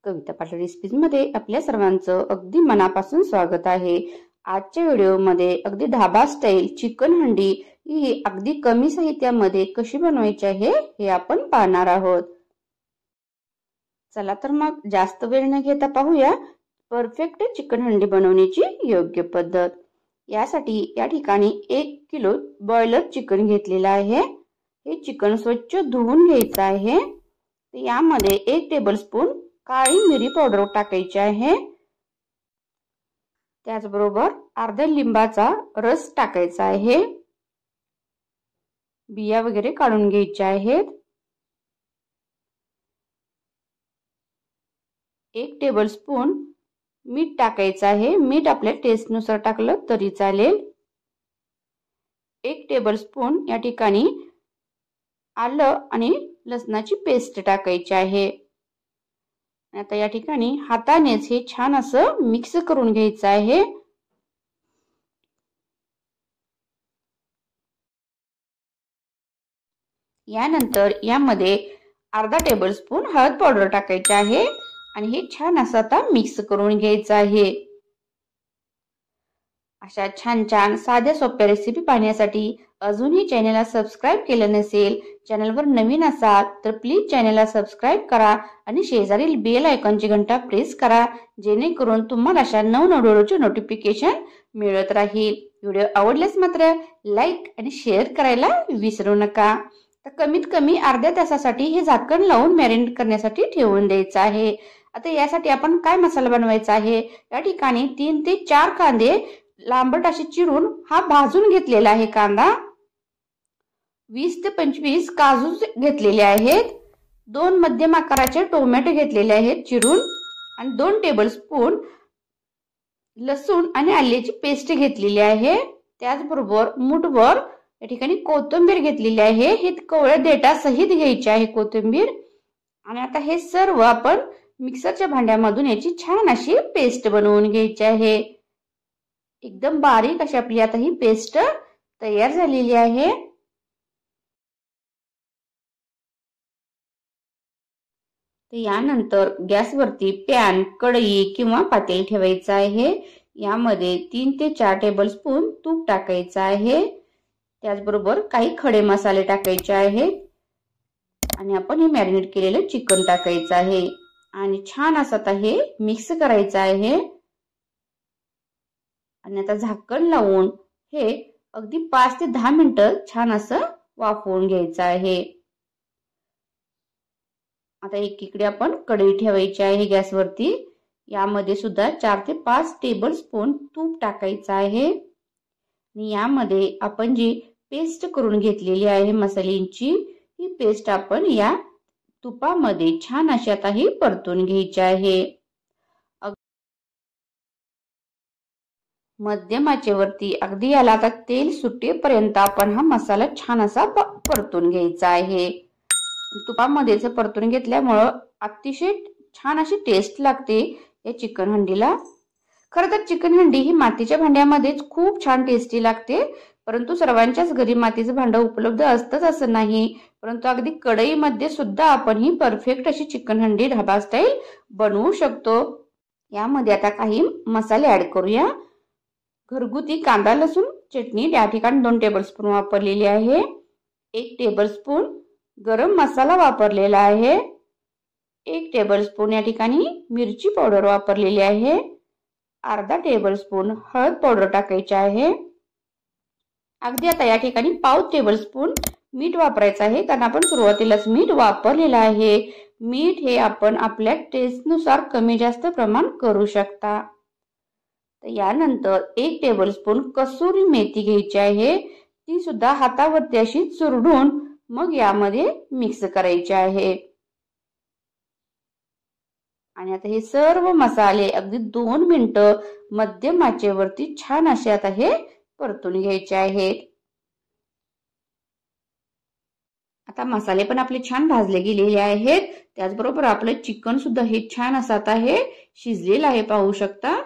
कविता Patil recipes मध्ये आपल्या सर्वांचं अगदी मनापासून स्वागत आहे। आजच्या व्हिडिओमध्ये अगदी ढाबा स्टाईल चिकन हंडी ही अगदी कमी साहित्यामध्ये कशी बनवायची आहे हे आपण पाहणार आहोत। चला तर मग जास्त वेळ न घेता पाहूया परफेक्ट चिकन हंडी बनवण्याची योग्य पद्धत। यासाठी या ठिकाणी 1 किलो बॉयलर चिकन घेतलेला आहे। हे चिकन स्वच्छ धुवून घ्यायचं आहे। यामध्ये 1 टेबलस्पून काळी मिरी पावडर टाकायची आहे। त्याचबरोबर अर्धा लिंबाचा रस टाकायचा आहे। बिया वगैरे काढून घ्यायच्या आहेत। 1 टेबलस्पून मीठ टाकायचं आहे। मीठ आपल्या टेस्टनुसार टाकलं तरी चालेल। 1 टेबलस्पून या ठिकाणी आलं आणि लसणाची पेस्ट टाकायची आहे। आता या ठिकाणी हातानेच हे छान असं मिक्स करून घ्यायचं आहे। यानंतर यामध्ये अर्धा टेबलस्पून हळद पावडर टाकायची आहे आणि हे छान असं आता मिक्स करून घ्यायचं आहे। अशा छान छान साध्या सोप्या रेसिपी पाहण्यासाठी अजूनही चॅनलला सबस्क्राइब केलं नसेल, चॅनलवर नवीन असाल तर प्लीज चॅनलला सबस्क्राइब करा आणि शेजारील बेल आयकॉनची घंटा प्रेस करा, जेणेकरून तुम्हाला अशा नवनवीन व्हिडिओचे नोटिफिकेशन मिळत राहील। व्हिडिओ आवडल्यास मात्र लाईक आणि शेअर करायला विसरू नका। तर कमीत कमी अर्ध्या तासासाठी हे झाकण लावून मॅरिनेट करण्यासाठी ठेवून द्यायचं आहे। आता यासाठी आपण काय मसाला बनवायचा आहे, या ठिकाणी 3 ते 4 कांदे लांबट असे चिरून हा भाजून घेतलेला आहे कांदा। 20 ते 25 काजू घेतलेले आहेत। 2 मध्यम आकाराचे टोमॅटो घेतलेले आहेत चिरून आणि 2 टेबलस्पून लसूण आणि आल्याची पेस्ट घेतलेली आहे। त्याचबरोबर मुठभर या ठिकाणी कोथिंबीर घेतलेली आहे। हे कोवळ्या देठा सहित घ्यायची आहे कोथिंबीर। आणि आता हे सर्व आपण मिक्सरच्या भांड्यामधून याची छान अशी पेस्ट बनवून घ्यायची आहे। एकदम बारीक अशी आपली आता ही पेस्ट तयार झालेली आहे। यानंतर गॅसवरती पॅन, कढई किंवा पातेल ठेवायचं आहे। यामध्ये 3 ते 4 टेबलस्पून तूप टाकायचं आहे। त्याचबरोबर काही खडे मसाले टाकायचे आहेत आणि आपण हे मॅरिनेट केलेलं चिकन टाकायचं आहे आणि छान असं आता हे मिक्स करायचं आहे। आणि आता झाकण लावून हे अगदी 5 ते 10 मिनिटं छान असं वाफवून घ्यायचं आहे। आता एकीकडे आपण कढई ठेवायची आहे गॅसवरती। यामध्ये सुद्धा 4 ते 5 टेबलस्पून तूप टाकायचं आहे आणि यामध्ये आपण जी पेस्ट करून घेतलेली आहे मसाल्यांची, ही पेस्ट आपण या तुपामध्ये छान अशी आता ही परतून घ्यायची आहे। मध्यम आचेवरती अगदी याला आता तेल सुटेपर्यंत आपण हा मसाला छान असा परतून घ्यायचा आहे। तुपामध्येच परतून घेतल्यामुळे अतिशय छान अशी टेस्ट लागते या चिकन हंडीला। खरं तर चिकन हंडी ही मातीच्या भांड्यामध्येच खूप छान टेस्टी लागते, परंतु सर्वांच्याच घरी मातीचं भांडं उपलब्ध असतंच असं नाही। परंतु अगदी कढईमध्ये सुद्धा आपण ही परफेक्ट अशी चिकन हंडी ढाबा स्टाईल बनवू शकतो। यामध्ये आता काही मसाले ऍड करूया। घरगुती कांदा लसूण चटणी या ठिकाणी 2 टेबलस्पून वापरलेली आहे। 1 टेबलस्पून गरम मसाला वापरलेला आहे। 1 टेबलस्पून या ठिकाणी मिरची पावडर वापरलेली आहे। अर्धा टेबलस्पून हळद पावडर टाकायची आहे। अगदी आता या ठिकाणी पाव टेबलस्पून मीठ वापरायचं आहे, कारण आपण सुरुवातीलाच मीठ वापरलेलं आहे। मीठ हे आपण आपल्या टेस्टनुसार कमी जास्त प्रमाण करू शकता। यानंतर 1 टेबलस्पून कसुरी मेथी घ्यायची आहे। ती सुद्धा हातावरती अशी चुरडून मग यामध्ये मिक्स करायचे आहे। आणि आता हे सर्व मसाले अगदी 2 मिनिटं मध्यम आचेवरती छान असे आता हे परतून घ्यायचे आहेत। आता मसाले पण आपले छान भाजले गेलेले आहेत। त्याचबरोबर आपलं चिकन सुद्धा हे छान असं आता हे शिजलेलं आहे, पाहू शकता।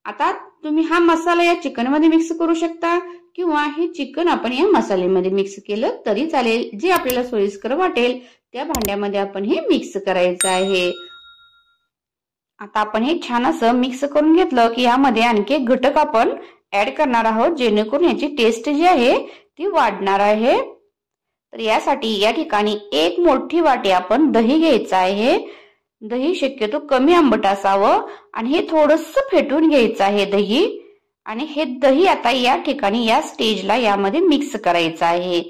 आता तुम्ही हा मसाला या चिकन मध्ये मिक्स करू शकता किंवा हे चिकन आपण या मसाल्यामध्ये मिक्स केलं तरी चालेल। जे आपल्याला सोयीस्कर वाटेल त्या भांड्यामध्ये आपण हे मिक्स करायचं आहे। आता आपण हे छान असं मिक्स करून घेतलं की यामध्ये आणखी एक घटक आपण ऍड करणार आहोत, जेणेकरून याची टेस्ट जी आहे ती वाढणार आहे। तर यासाठी या ठिकाणी एक मोठी वाटी आपण दही घ्यायचं आहे। दही शक्यतो कमी आंबट असावं आणि हे थोडंसं फेटून घ्यायचं आहे दही। आणि हे दही आता या ठिकाणी या स्टेजला यामध्ये मिक्स करायचं आहे।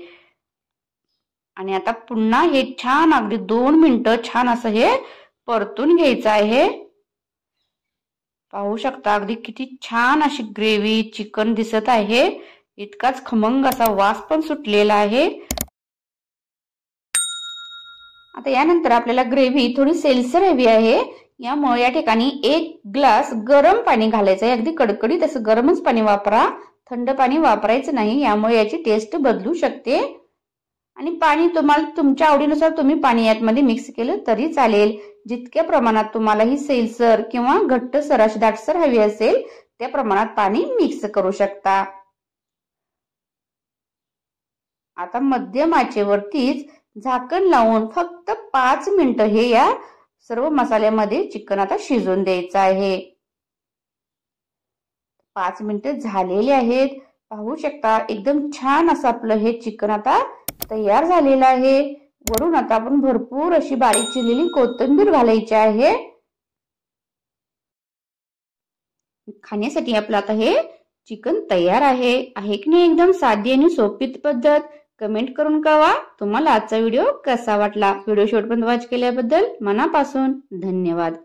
आणि आता पुन्हा हे छान अगदी 2 मिनिटं छान असं हे परतून घ्यायचं आहे। पाहू शकता अगदी किती छान अशी ग्रेव्ही चिकन दिसत आहे, इतकाच खमंग असा वास पण सुटलेला आहे। आता यानंतर आपल्याला ग्रेव्ही थोडी सेलसर हवी आहे, यामुळे या ठिकाणी 1 ग्लास गरम पाणी घालायचं आहे। अगदी कडकडीत असं गरमच पाणी वापरा, थंड पाणी वापरायचं नाही, यामुळे याची टेस्ट बदलू शकते। आणि पाणी तुम्हाला तुमच्या आवडीनुसार तुम्ही पाणी यामध्ये मिक्स केलं तरी चालेल। जितक्या प्रमाणात तुम्हाला ही सेलसर किंवा घट्टसर अशी दाटसर हवी असेल त्या प्रमाणात पाणी मिक्स करू शकता। आता मध्यम आचेवरतीच झाकण लावून फक्त 5 मिनिटं हे या सर्व मसाल्यामध्ये चिकन आता शिजून द्यायचं आहे। 5 मिनिटं झालेली आहेत, पाहू शकता एकदम छान असं आपलं हे चिकन आता तयार झालेलं आहे। वरून आता आपण भरपूर अशी बारीक चिरलेली कोथिंबीर घालायची आहे। खाण्यासाठी आपलं आता हे चिकन तयार आहे की नाही एकदम साधी आणि सोपी पद्धत। कमेंट करून कळवा तुम्हाला आजचा व्हिडिओ कसा वाटला। व्हिडिओ शेवटपर्यंत वॉच केल्याबद्दल मनापासून धन्यवाद।